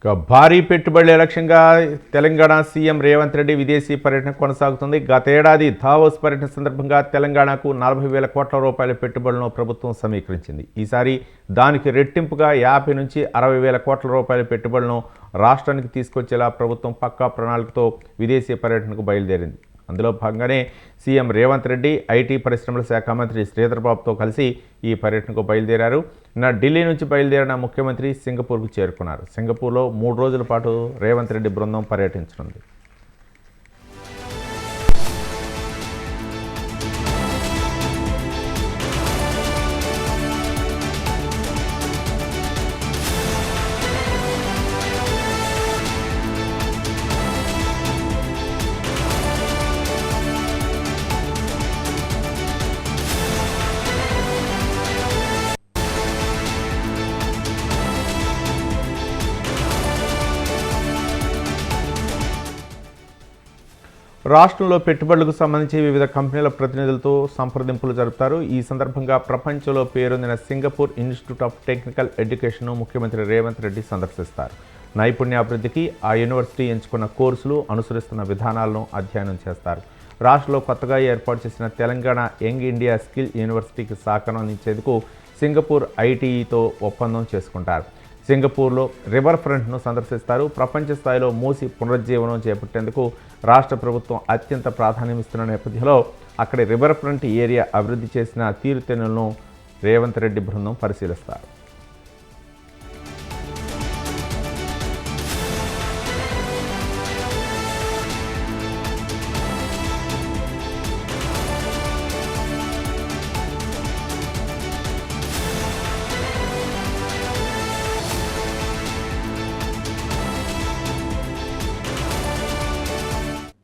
భారీ పెట్టుబడుల లక్ష్యంగా తెలంగాణ సీఎం రేవంత్ రెడ్డి విదేశీ పర్యటన కొనసాగుతుంది. గతేడాది దావోస్ పర్యటన సందర్భంగా తెలంగాణకు 40,000 కోట్ల రూపాయల పెట్టుబడులను ప్రభుత్వం సమీకరించింది. ఈసారి దానికి రెట్టింపుగా 50 నుంచి 60,000 కోట్ల రూపాయల పెట్టుబడులను రాష్ట్రానికి తీసుకొచ్చేలా ప్రభుత్వం పక్కా ప్రణాళికతో విదేశీ పర్యటనకు బయలుదేరింది. అందులో భాగంగానే సీఎం రేవంత్ రెడ్డి ఐటీ పరిశ్రమల శాఖ మంత్రి శ్రీధర్ బాబుతో కలిసి ఈ పర్యటనకు బయలుదేరారు. ఢిల్లీ నుంచి బయలుదేరిన ముఖ్యమంత్రి సింగపూర్కు చేరుకున్నారు. సింగపూర్లో 3 రోజుల పాటు రేవంత్ రెడ్డి బృందం పర్యటించనుంది. రాష్ట్రంలో పెట్టుబడులకు సంబంధించి వివిధ కంపెనీల ప్రతినిధులతో సంప్రదింపులు జరుపుతారు. ఈ సందర్భంగా ప్రపంచంలో పేరొందిన సింగపూర్ ఇన్స్టిట్యూట్ ఆఫ్ టెక్నికల్ ఎడ్యుకేషన్ను ముఖ్యమంత్రి రేవంత్ రెడ్డి సందర్శిస్తారు. నైపుణ్యాభివృద్ధికి ఆ యూనివర్సిటీ ఎంచుకున్న కోర్సులు, అనుసరిస్తున్న విధానాలను అధ్యయనం చేస్తారు. రాష్ట్రంలో కొత్తగా ఏర్పాటు చేసిన తెలంగాణ యంగ్ ఇండియా స్కిల్ యూనివర్సిటీకి సహకారం అందించేందుకు సింగపూర్ ఐటీఈతో ఒప్పందం చేసుకుంటారు. సింగపూర్లో రివర్ ఫ్రంట్ను సందర్శిస్తారు. ప్రపంచ స్థాయిలో మూసి పునరుజ్జీవనం చేపట్టేందుకు రాష్ట్ర ప్రభుత్వం అత్యంత ప్రాధాన్యమిస్తున్న నేపథ్యంలో అక్కడి రివర్ ఫ్రంట్ ఏరియా అభివృద్ధి చేసిన తీరుతెన్నులను రేవంత్ రెడ్డి బృందం పరిశీలిస్తారు.